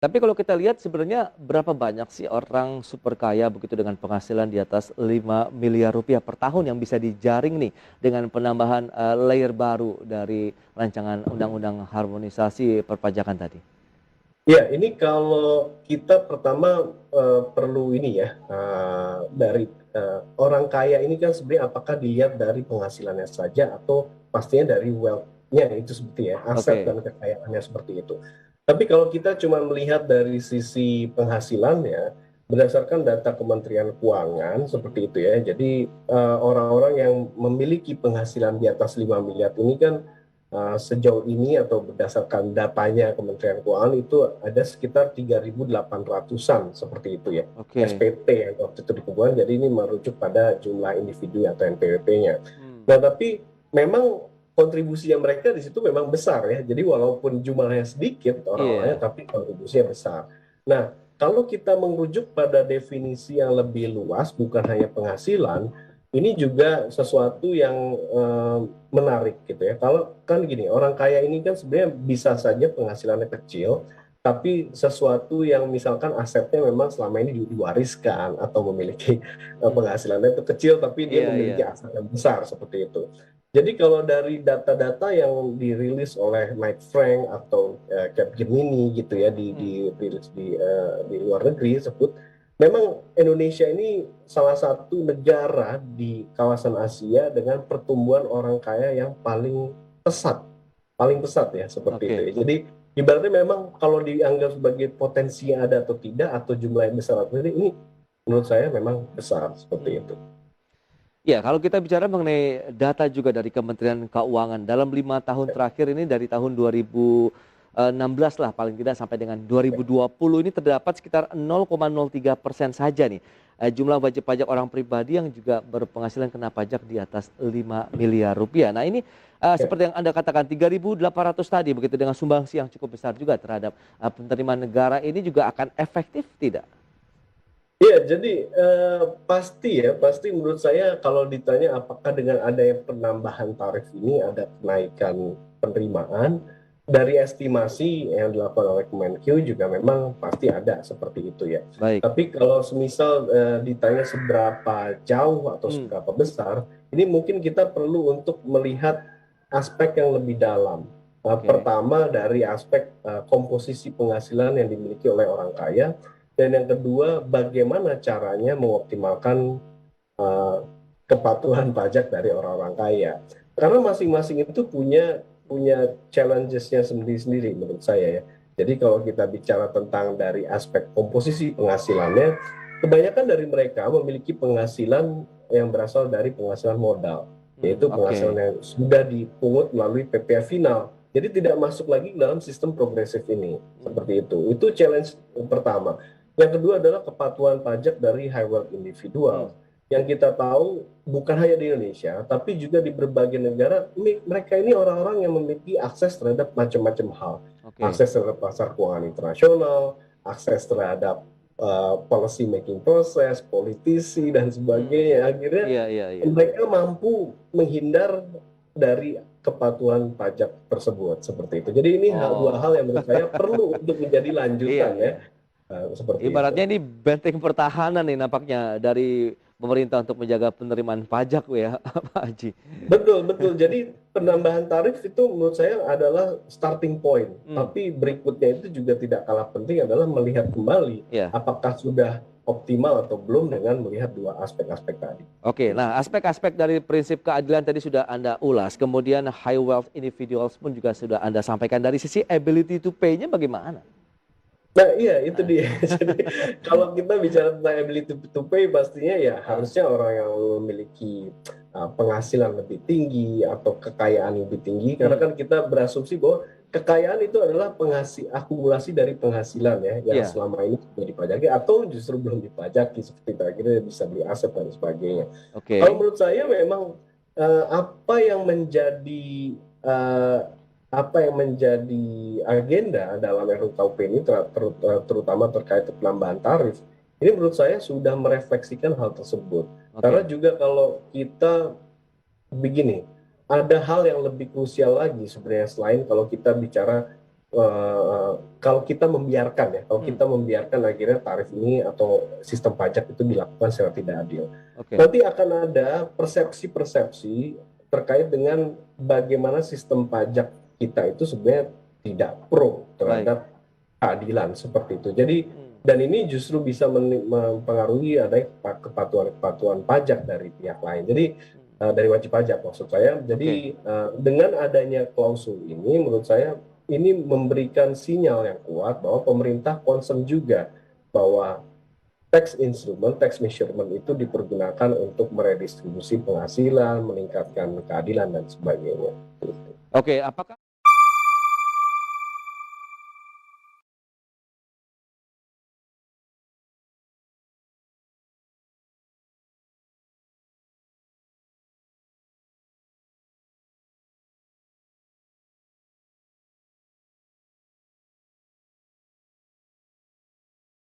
Tapi kalau kita lihat sebenarnya berapa banyak sih orang super kaya begitu dengan penghasilan di atas 5 miliar rupiah per tahun yang bisa dijaring nih dengan penambahan layer baru dari rancangan undang-undang harmonisasi perpajakan tadi. Ya, ini kalau kita pertama perlu ini ya, dari orang kaya ini kan sebenarnya apakah dilihat dari penghasilannya saja atau pastinya dari wealth-nya itu seperti ya, aset Oke. dan kekayaannya seperti itu. Tapi kalau kita cuma melihat dari sisi penghasilannya, berdasarkan data Kementerian Keuangan seperti itu ya, jadi orang-orang yang memiliki penghasilan di atas 5 miliar ini kan sejauh ini atau berdasarkan datanya Kementerian Keuangan itu ada sekitar 3.800-an seperti itu ya, Oke. SPT yang waktu itu dikumpulkan, jadi ini merujuk pada jumlah individu atau NPWP-nya. Hmm. Nah, tapi memang kontribusinya mereka di situ memang besar ya, jadi walaupun jumlahnya sedikit orang-orangnya, Iya. tapi kontribusinya besar. Nah, kalau kita merujuk pada definisi yang lebih luas, bukan hanya penghasilan, ini juga sesuatu yang menarik gitu ya. Kalau kan gini, orang kaya ini kan sebenarnya bisa saja penghasilannya kecil, tapi sesuatu yang misalkan asetnya memang selama ini diwariskan atau memiliki Hmm. penghasilannya itu kecil, tapi dia Iya, memiliki iya. aset yang besar seperti itu. Jadi kalau dari data-data yang dirilis oleh Knight Frank atau Capgemini gitu ya, Hmm. dirilis di luar negeri sebut, memang Indonesia ini salah satu negara di kawasan Asia dengan pertumbuhan orang kaya yang pesat, paling pesat ya seperti itu Oke. ya. Jadi ibaratnya memang kalau dianggap sebagai potensi yang ada atau tidak atau jumlah yang besar atau tidak, ini menurut saya memang besar seperti Hmm. itu. Ya, kalau kita bicara mengenai data juga dari Kementerian Keuangan, dalam 5 tahun terakhir ini dari tahun 2016 lah paling tidak sampai dengan 2020 ini terdapat sekitar 0,03% saja nih jumlah wajib pajak orang pribadi yang juga berpenghasilan kena pajak di atas 5 miliar rupiah. Nah ini Ya. seperti yang Anda katakan 3.800 tadi begitu dengan sumbangsi yang cukup besar juga terhadap penerimaan negara ini juga akan efektif tidak? Iya, jadi pasti menurut saya kalau ditanya apakah dengan adanya penambahan tarif ini ada kenaikan penerimaan, dari estimasi yang dilakukan oleh Kemenkeu juga memang pasti ada seperti itu ya. Baik. Tapi kalau semisal ditanya seberapa jauh atau Hmm. seberapa besar, ini mungkin kita perlu untuk melihat aspek yang lebih dalam. Oke. Pertama dari aspek komposisi penghasilan yang dimiliki oleh orang kaya, dan yang kedua, bagaimana caranya mengoptimalkan uh, kepatuhan pajak dari orang-orang kaya. Karena masing-masing itu punya punya challenges-nya sendiri-sendiri menurut saya ya. Jadi kalau kita bicara tentang dari aspek komposisi penghasilannya, kebanyakan dari mereka memiliki penghasilan yang berasal dari penghasilan modal, Hmm. yaitu penghasilan Oke. yang sudah dipungut melalui PPh final. Jadi tidak masuk lagi dalam sistem progresif ini, Hmm. seperti itu. Itu challenge pertama. Yang kedua adalah kepatuhan pajak dari high wealth Hmm. individual. Yang kita tahu bukan hanya di Indonesia, tapi juga di berbagai negara, mereka ini orang-orang yang memiliki akses terhadap macam-macam hal. Oke. Akses terhadap pasar keuangan internasional, akses terhadap policy making proses, politisi, dan Hmm. sebagainya. Akhirnya Iya, iya, iya. mereka mampu menghindar dari kepatuhan pajak tersebut seperti itu. Jadi ini dua hal Oh. yang menurut saya perlu untuk menjadi Iya, lanjutan ya, iya. seperti itu. Ibaratnya ini benteng pertahanan nih nampaknya dari pemerintah untuk menjaga penerimaan pajak ya, Pak Haji. Betul, betul. Jadi penambahan tarif itu menurut saya adalah starting point. Hmm. Tapi berikutnya itu juga tidak kalah penting adalah melihat kembali Ya. apakah sudah optimal atau belum dengan melihat dua aspek-aspek tadi. Oke, nah aspek-aspek dari prinsip keadilan tadi sudah Anda ulas, kemudian high wealth individuals pun juga sudah Anda sampaikan. Dari sisi ability to pay-nya bagaimana? Nah, iya itu Nah. dia. Jadi kalau kita bicara tentang ability to pay, pastinya ya Ah. harusnya orang yang memiliki penghasilan lebih tinggi atau kekayaan lebih tinggi, karena Hmm. kan kita berasumsi bahwa kekayaan itu adalah akumulasi dari penghasilan ya, yang Ya. selama ini sudah dipajaki atau justru belum dipajaki, seperti terakhir bisa beli aset dan sebagainya. Kalau Oke. menurut saya memang apa yang menjadi eh, agenda dalam RUKUHP ini terutama terkait penambahan tarif, ini menurut saya sudah merefleksikan hal tersebut. Karena Oke. juga kalau kita begini, ada hal yang lebih krusial lagi sebenarnya selain kalau kita bicara kalau kita membiarkan ya, kalau kita membiarkan akhirnya tarif ini atau sistem pajak itu dilakukan secara tidak adil, Oke, nanti akan ada persepsi-persepsi terkait dengan bagaimana sistem pajak kita itu sebenarnya tidak pro baik. terhadap keadilan seperti itu. Jadi Hmm, dan ini justru bisa mempengaruhi ada kepatuhan-kepatuhan pajak dari pihak lain. Jadi dari wajib pajak maksud saya. Jadi Oke, dengan adanya klausul ini, menurut saya ini memberikan sinyal yang kuat bahwa pemerintah concern juga bahwa tax instrument, tax measurement itu dipergunakan untuk meredistribusi penghasilan, meningkatkan keadilan dan sebagainya. oke. Apakah